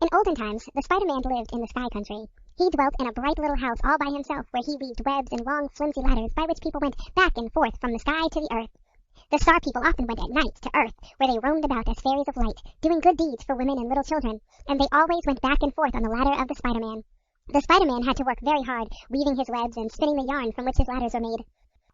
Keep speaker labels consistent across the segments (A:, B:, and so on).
A: In olden times, the Spider-Man lived in the Sky Country. He dwelt in a bright little house all by himself where he weaved webs and long, flimsy ladders by which people went back and forth from the sky to the earth. The Star People often went at night to Earth, where they roamed about as fairies of light, doing good deeds for women and little children, and they always went back and forth on the ladder of the Spider-Man. The Spider-Man had to work very hard, weaving his webs and spinning the yarn from which his ladders were made.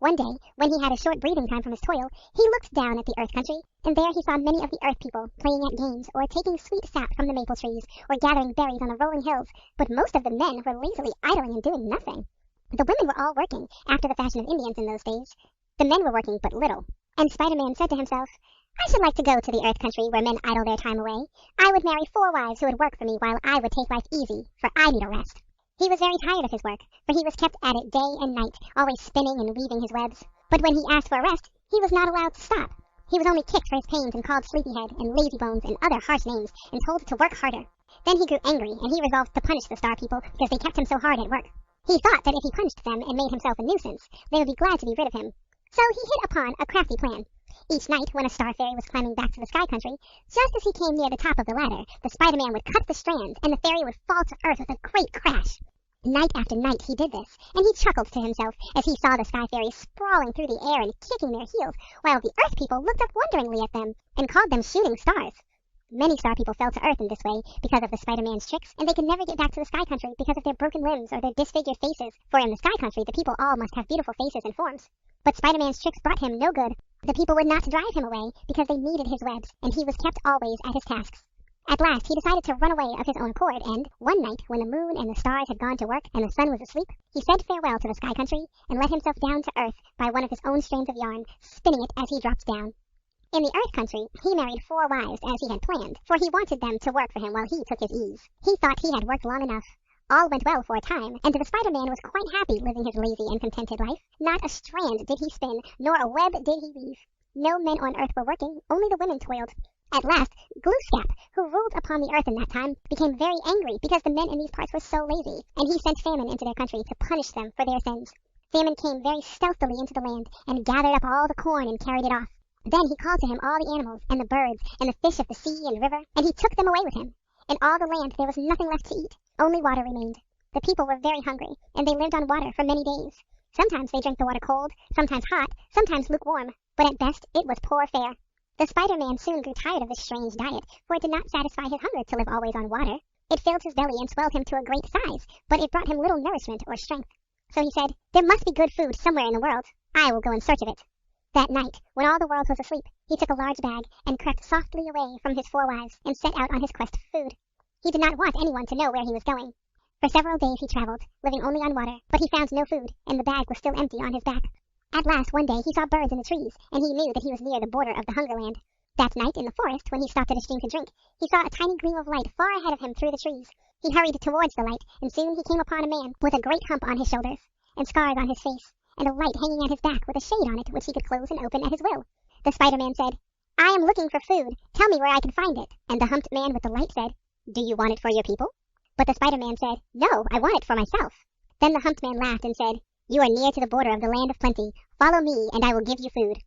A: One day, when he had a short breathing time from his toil, he looked down at the Earth Country, and there he saw many of the Earth People playing at games, or taking sweet sap from the maple trees, or gathering berries on the rolling hills, but most of the men were lazily idling and doing nothing. The women were all working, after the fashion of Indians in those days. The men were working but little, and Spider-Man said to himself, "I should like to go to the Earth Country where men idle their time away. I would marry 4 wives who would work for me while I would take life easy, for I need a rest." He was very tired of his work, for he was kept at it day and night, always spinning and weaving his webs. But when he asked for a rest, he was not allowed to stop. He was only kicked for his pains and called Sleepyhead and Lazybones and other harsh names and told to work harder. Then he grew angry, and he resolved to punish the Star People because they kept him so hard at work. He thought that if he punished them and made himself a nuisance, they would be glad to be rid of him. So he hit upon a crafty plan. Each night, when a Star Fairy was climbing back to the Sky Country, just as he came near the top of the ladder, the Spider-Man would cut the strands, and the fairy would fall to earth with a great crash. Night after night he did this, and he chuckled to himself as he saw the Sky Fairies sprawling through the air and kicking their heels, while the Earth People looked up wonderingly at them and called them shooting stars. Many Star People fell to earth in this way because of the Spider-Man's tricks, and they could never get back to the Sky Country because of their broken limbs or their disfigured faces, for in the Sky Country the people all must have beautiful faces and forms. But Spider-Man's tricks brought him no good. The people would not drive him away because they needed his webs, and he was kept always at his tasks. At last he decided to run away of his own accord, and one night, when the moon and the stars had gone to work and the sun was asleep, he said farewell to the Sky Country and let himself down to earth by one of his own strands of yarn, spinning it as he dropped down. In the Earth Country, he married 4 wives as he had planned, for he wanted them to work for him while he took his ease. He thought he had worked long enough. All went well for a time, and the Spider-Man was quite happy living his lazy and contented life. Not a strand did he spin, nor a web did he weave. No men on earth were working, only the women toiled. At last, Glooskap, who ruled upon the earth in that time, became very angry because the men in these parts were so lazy, and he sent famine into their country to punish them for their sins. Famine came very stealthily into the land, and gathered up all the corn and carried it off. Then he called to him all the animals, and the birds, and the fish of the sea and river, and he took them away with him. In all the land there was nothing left to eat, only water remained. The people were very hungry, and they lived on water for many days. Sometimes they drank the water cold, sometimes hot, sometimes lukewarm, but at best it was poor fare. The Spider-Man soon grew tired of this strange diet, for it did not satisfy his hunger to live always on water. It filled his belly and swelled him to a great size, but it brought him little nourishment or strength. So he said, "There must be good food somewhere in the world. I will go in search of it." That night, when all the world was asleep, he took a large bag and crept softly away from his 4 wives and set out on his quest for food. He did not want anyone to know where he was going. For several days he traveled, living only on water, but he found no food, and the bag was still empty on his back. At last, one day, he saw birds in the trees, and he knew that he was near the border of the Hunger Land. That night, in the forest, when he stopped at a stream to drink, he saw a tiny gleam of light far ahead of him through the trees. He hurried towards the light, and soon he came upon a man with a great hump on his shoulders, and scars on his face, and a light hanging at his back with a shade on it which he could close and open at his will. The Spider-Man said, "I am looking for food. Tell me where I can find it." And the humped man with the light said, "Do you want it for your people?" But the Spider-Man said, "No, I want it for myself." Then the humped man laughed and said, "You are near to the border of the land of plenty. Follow me, and I will give you food."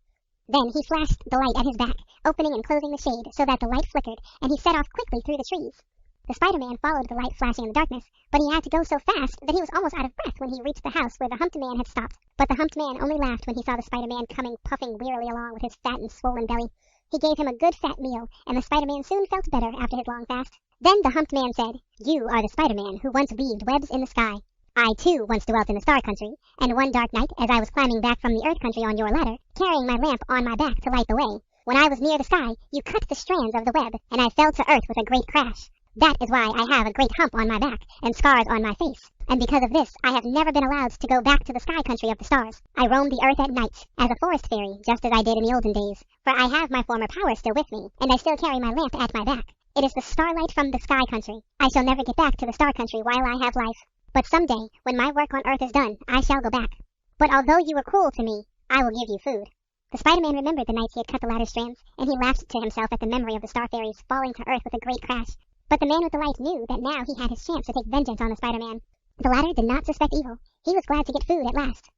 A: Then he flashed the light at his back, opening and closing the shade so that the light flickered, and he set off quickly through the trees. The Spider-Man followed the light flashing in the darkness, but he had to go so fast that he was almost out of breath when he reached the house where the humped man had stopped. But the humped man only laughed when he saw the Spider-Man coming puffing wearily along with his fat and swollen belly. He gave him a good fat meal, and the Spider-Man soon felt better after his long fast. Then the humped man said, "You are the Spider-Man who once weaved webs in the sky. I, too, once dwelt in the Star Country, and one dark night, as I was climbing back from the Earth Country on your ladder, carrying my lamp on my back to light the way, when I was near the sky, you cut the strands of the web, and I fell to earth with a great crash. That is why I have a great hump on my back, and scars on my face, and because of this I have never been allowed to go back to the Sky Country of the stars. I roam the earth at night, as a forest fairy, just as I did in the olden days, for I have my former power still with me, and I still carry my lamp at my back. It is the starlight from the Sky Country. I shall never get back to the Star Country while I have life. But some day, when my work on earth is done, I shall go back. But although you were cruel to me, I will give you food." The Spider-Man remembered the nights he had cut the ladder strands, and he laughed to himself at the memory of the Star Fairies falling to earth with a great crash. But the man with the light knew that now he had his chance to take vengeance on the Spider-Man. The latter did not suspect evil. He was glad to get food at last.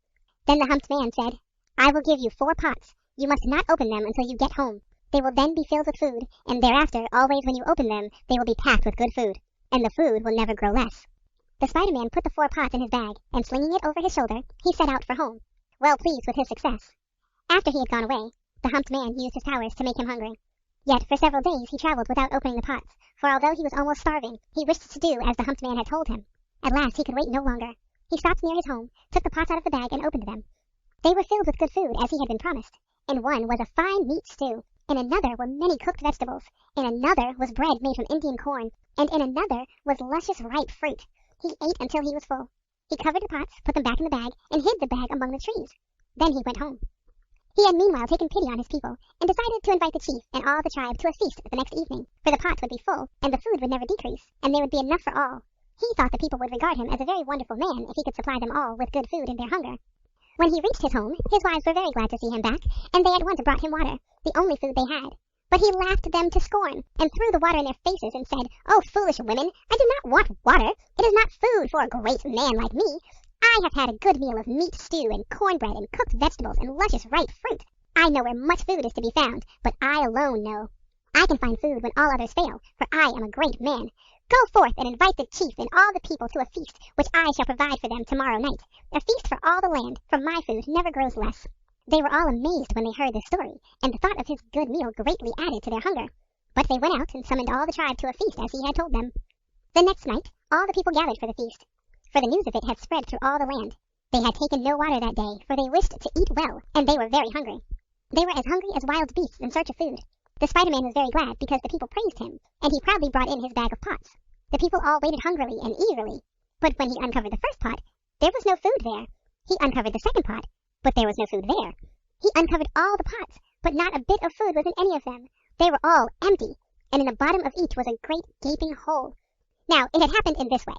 A: Then the humped man said, "I will give you 4 pots. You must not open them until you get home. They will then be filled with food, and thereafter, always when you open them, they will be packed with good food. and the food will never grow less. The Spider-Man put the 4 pots in his bag, and slinging it over his shoulder, he set out for home, well pleased with his success. After he had gone away, the humped man used his powers to make him hungry. Yet for several days he traveled without opening the pots, for although he was almost starving, he wished to do as the humped man had told him. At last he could wait no longer. He stopped near his home, took the pots out of the bag, and opened them. They were filled with good food, as he had been promised. In one was a fine meat stew, in another were many cooked vegetables, in another was bread made from Indian corn, and in another was luscious ripe fruit. He ate until he was full. He covered the pots, put them back in the bag, and hid the bag among the trees. Then he went home. He had meanwhile taken pity on his people, and decided to invite the chief and all the tribe to a feast the next evening, for the pots would be full, and the food would never decrease, and there would be enough for all. He thought the people would regard him as a very wonderful man if he could supply them all with good food in their hunger. When he reached his home, his wives were very glad to see him back, and they at once brought him water, the only food they had. But he laughed them to scorn, and threw the water in their faces, and said, "Oh, foolish women, I do not want water. It is not food for a great man like me. I have had a good meal of meat stew, and cornbread, and cooked vegetables, and luscious ripe fruit. I know where much food is to be found, but I alone know. I can find food when all others fail, for I am a great man. Go forth and invite the chief and all the people to a feast, which I shall provide for them tomorrow night. A feast for all the land, for my food never grows less." They were all amazed when they heard this story, and the thought of his good meal greatly added to their hunger. But they went out and summoned all the tribe to a feast as he had told them. The next night, all the people gathered for the feast, for the news of it had spread through all the land. They had taken no water that day, for they wished to eat well, and they were very hungry. They were as hungry as wild beasts in search of food. The Spider-Man was very glad because the people praised him, and he proudly brought in his bag of pots. The people all waited hungrily and eagerly, but when he uncovered the first pot, there was no food there. He uncovered the second pot, but there was no food there. He uncovered all the pots, but not a bit of food was in any of them. They were all empty, and in the bottom of each was a great gaping hole. Now, it had happened in this way.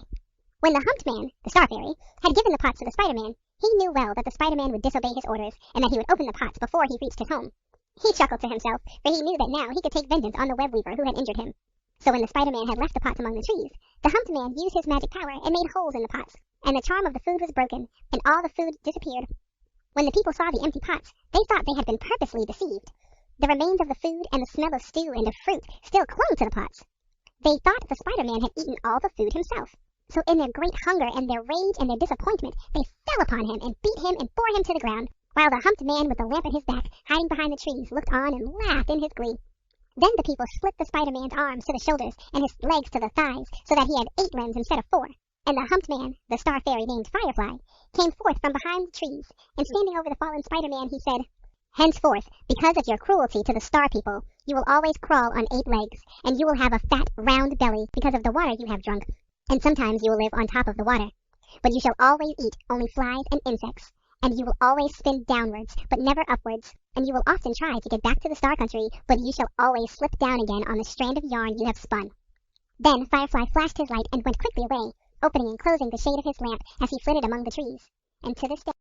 A: When the humped man, the Star Fairy, had given the pots to the Spider-Man, he knew well that the Spider-Man would disobey his orders, and that he would open the pots before he reached his home. He chuckled to himself, for he knew that now he could take vengeance on the web weaver who had injured him. So when the Spider-Man had left the pots among the trees, the humped man used his magic power and made holes in the pots, and the charm of the food was broken, and all the food disappeared. When the people saw the empty pots, they thought they had been purposely deceived. The remains of the food and the smell of stew and of fruit still clung to the pots. They thought the Spider-Man had eaten all the food himself. So in their great hunger and their rage and their disappointment, they fell upon him and beat him and bore him to the ground, while the humped man with the lamp at his back, hiding behind the trees, looked on and laughed in his glee. Then the people split the Spider-Man's arms to the shoulders and his legs to the thighs, so that he had 8 limbs instead of 4. And the humped man, the Star Fairy named Firefly, came forth from behind the trees, and standing over the fallen Spider-Man, he said, "Henceforth, because of your cruelty to the Star people, you will always crawl on 8 legs, and you will have a fat, round belly because of the water you have drunk, and sometimes you will live on top of the water. But you shall always eat only flies and insects, and you will always spin downwards, but never upwards, and you will often try to get back to the Star Country, but you shall always slip down again on the strand of yarn you have spun." Then Firefly flashed his light and went quickly away, opening and closing the shade of his lamp as he flitted among the trees. And to this day